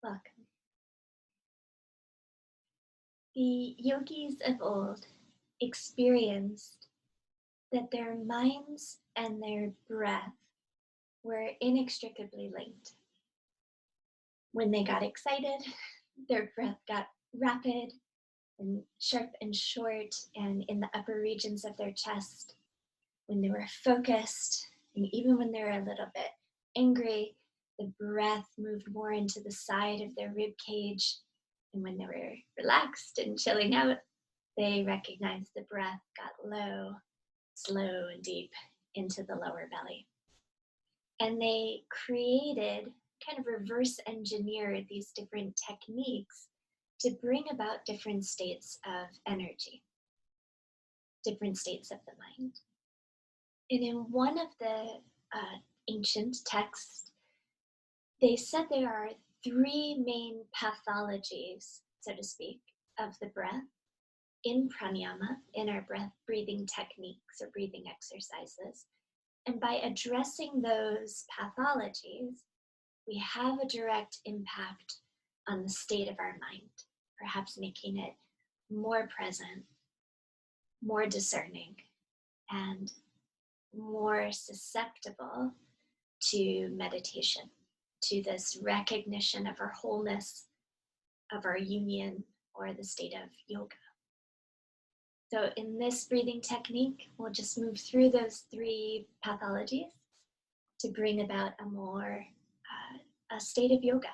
Welcome. The yogis of old experienced that their minds and their breath were inextricably linked. When they got excited, their breath got rapid and sharp and short, and in the upper regions of their chest. When they were focused, and even when they were a little bit angry, the breath moved more into the side of their rib cage. And when they were relaxed and chilling out, they recognized the breath got low, slow, and deep into the lower belly. And they created, kind of reverse engineered these different techniques to bring about different states of energy, different states of the mind. And in one of the ancient texts, they said there are three main pathologies, so to speak, of the breath in pranayama, in our breath breathing techniques or breathing exercises. And by addressing those pathologies, we have a direct impact on the state of our mind, perhaps making it more present, more discerning, and more susceptible to meditation, to this recognition of our wholeness, of our union, or the state of yoga. So in this breathing technique, we'll just move through those three pathologies to bring about a state of yoga.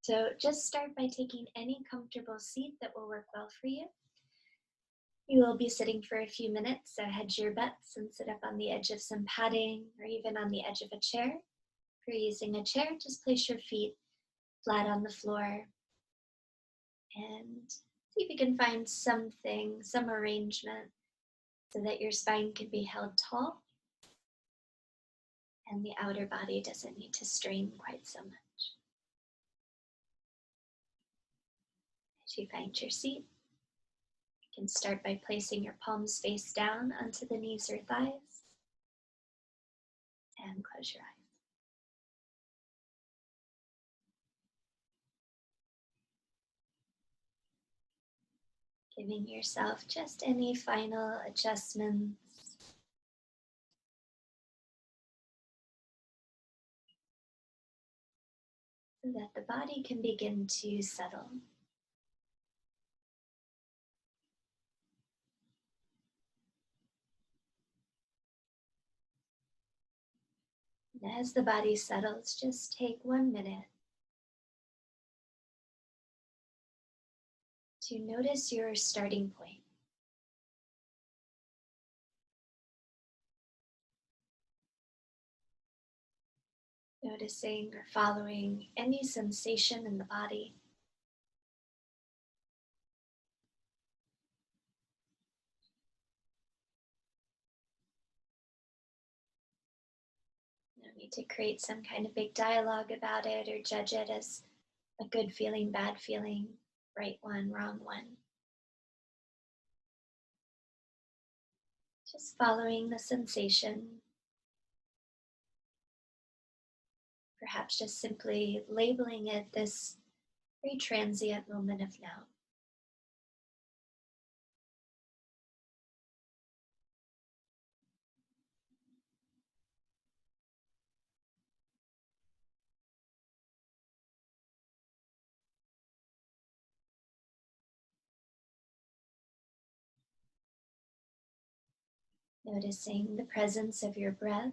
So just start by taking any comfortable seat that will work well for you. You will be sitting for a few minutes, so hedge your butts and sit up on the edge of some padding or even on the edge of a chair. If you're using a chair, just place your feet flat on the floor and see if you can find something, some arrangement so that your spine can be held tall and the outer body doesn't need to strain quite so much. As you find your seat, you can start by placing your palms face down onto the knees or thighs and close your eyes. Giving yourself just any final adjustments. So that the body can begin to settle. And as the body settles, just take 1 minute to notice your starting point. Noticing or following any sensation in the body. No need to create some kind of big dialogue about it or judge it as a good feeling, bad feeling, right one, wrong one. Just following the sensation. Perhaps just simply labeling it this very transient moment of now. Noticing the presence of your breath.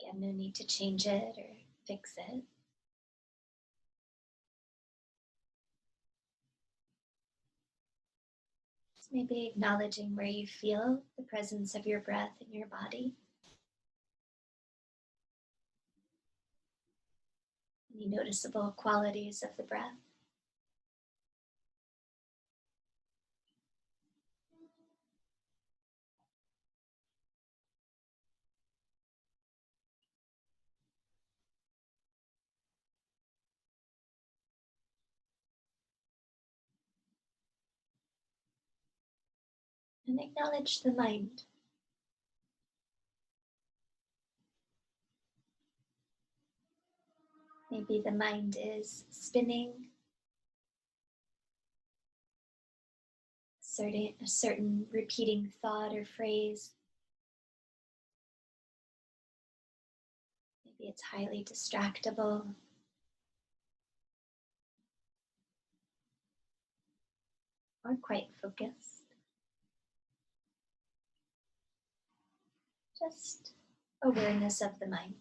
Again, no need to change it or fix it. Just maybe acknowledging where you feel the presence of your breath in your body. Any noticeable qualities of the breath. And acknowledge the mind. Maybe the mind is spinning a certain repeating thought or phrase. Maybe it's highly distractible. Or quite focused. Just awareness of the mind.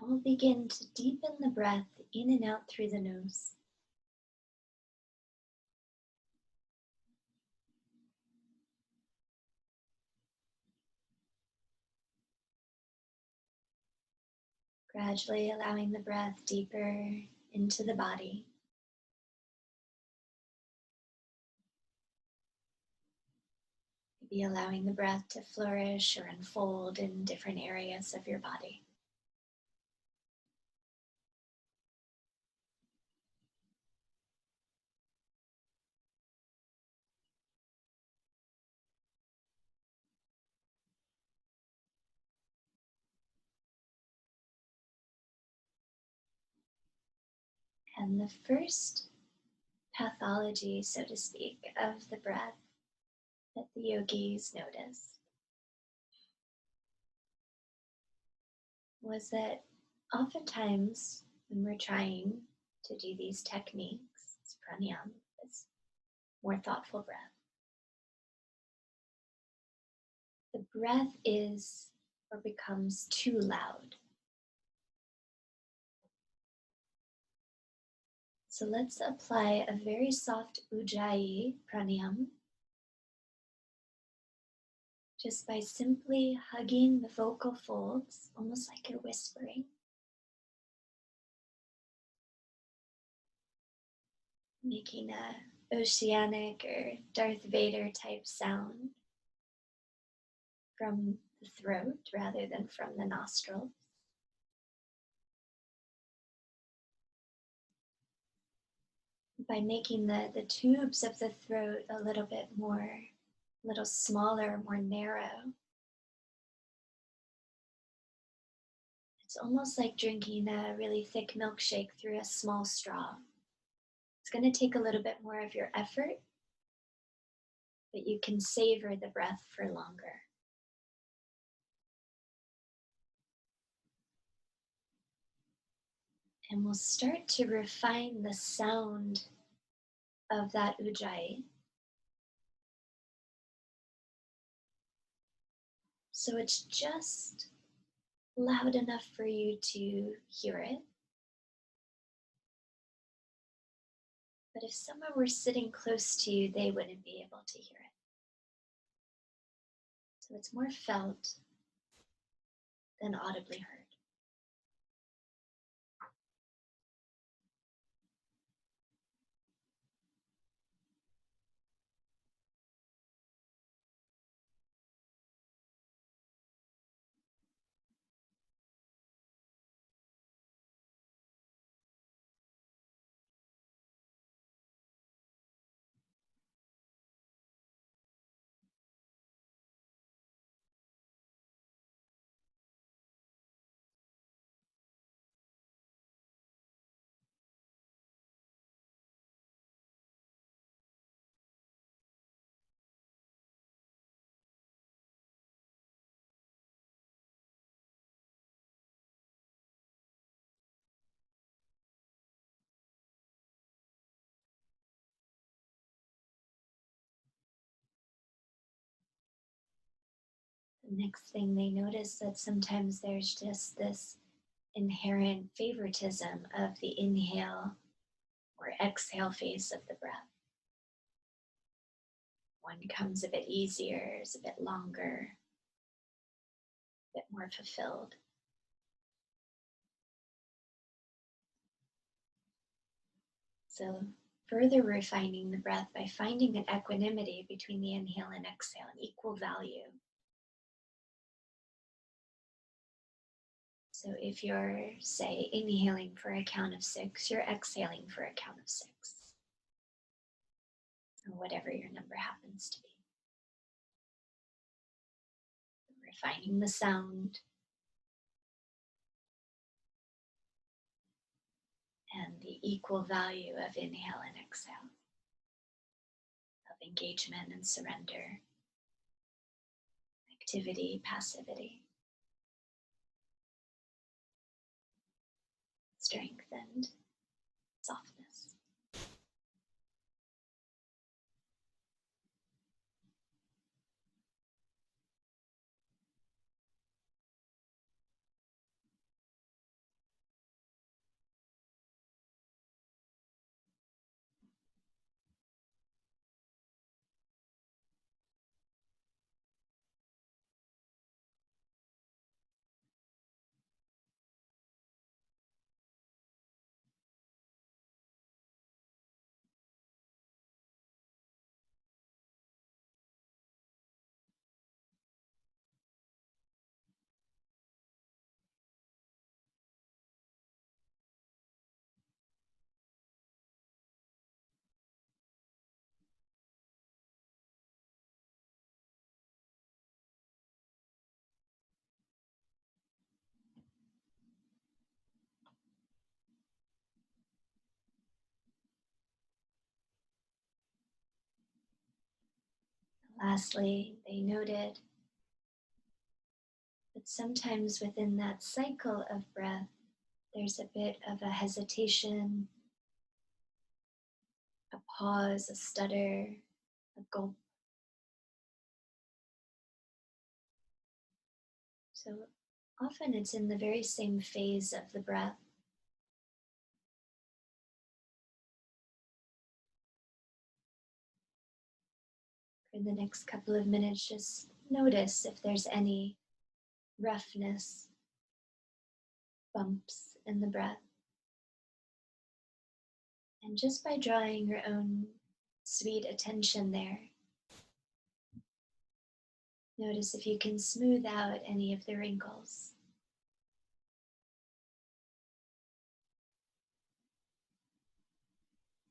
And we'll begin to deepen the breath in and out through the nose. Gradually allowing the breath deeper into the body. Maybe allowing the breath to flourish or unfold in different areas of your body. And the first pathology, so to speak, of the breath that the yogis noticed was that oftentimes when we're trying to do these techniques, this pranayama, this more thoughtful breath, the breath is or becomes too loud. So let's apply a very soft ujjayi pranayama just by simply hugging the vocal folds, almost like you're whispering. Making a oceanic or Darth Vader type sound from the throat rather than from the nostrils. By making the tubes of the throat a little bit more, a little smaller, more narrow. It's almost like drinking a really thick milkshake through a small straw. It's going to take a little bit more of your effort, but you can savor the breath for longer. And we'll start to refine the sound of that ujjayi. So it's just loud enough for you to hear it. But if someone were sitting close to you, they wouldn't be able to hear it. So it's more felt than audibly heard. The next thing they notice that sometimes there's just this inherent favoritism of the inhale or exhale phase of the breath. One comes a bit easier, is a bit longer, a bit more fulfilled. So further refining the breath by finding an equanimity between the inhale and exhale, an equal value. So if you're, say, inhaling for a count of 6, you're exhaling for a count of 6, or whatever your number happens to be. Refining the sound and the equal value of inhale and exhale, of engagement and surrender, activity, passivity, strength and softness. Lastly, they noted that sometimes within that cycle of breath, there's a bit of a hesitation, a pause, a stutter, a gulp. So often it's in the very same phase of the breath. For the next couple of minutes, just notice if there's any roughness, bumps in the breath. And just by drawing your own sweet attention there, notice if you can smooth out any of the wrinkles.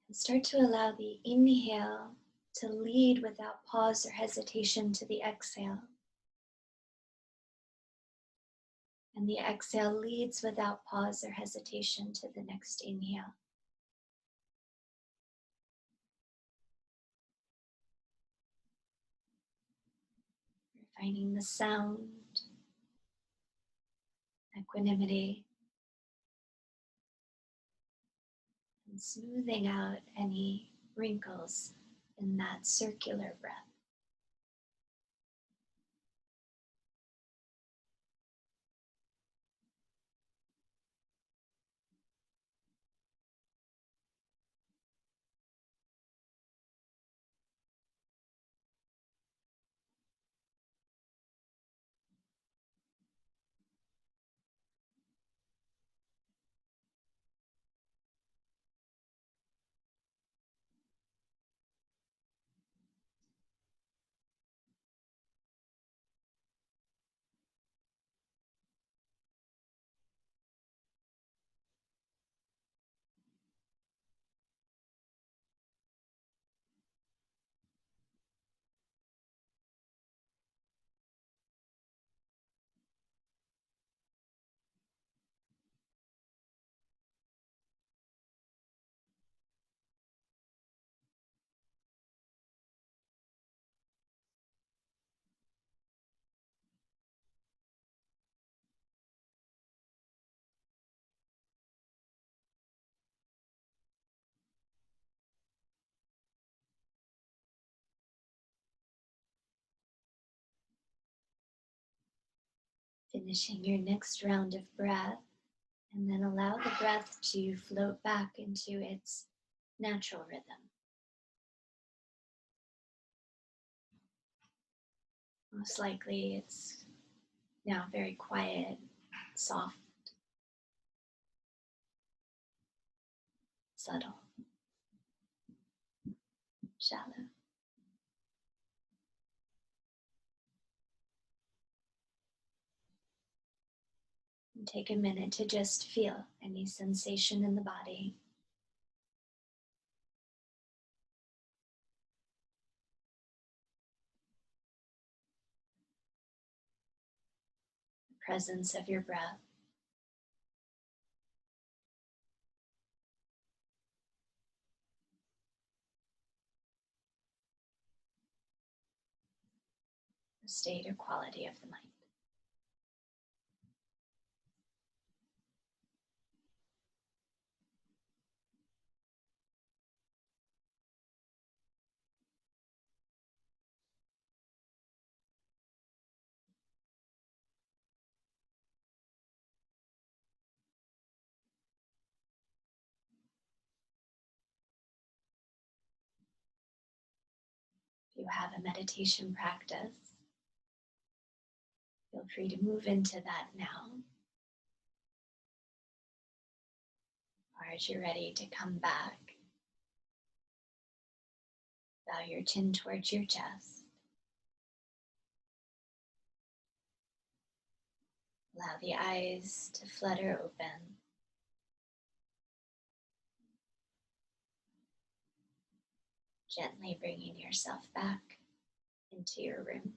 And start to allow the inhale to lead without pause or hesitation to the exhale. And the exhale leads without pause or hesitation to the next inhale. Refining the sound, equanimity, and smoothing out any wrinkles in that circular breath. Finishing your next round of breath, and then allow the breath to float back into its natural rhythm. Most likely it's now very quiet, soft, subtle. shallow. And take a minute to just feel any sensation in the body. The presence of your breath. The state or quality of the mind. If you have a meditation practice, feel free to move into that now. Or as you're ready to come back, bow your chin towards your chest. Allow the eyes to flutter open. Gently bringing yourself back into your room.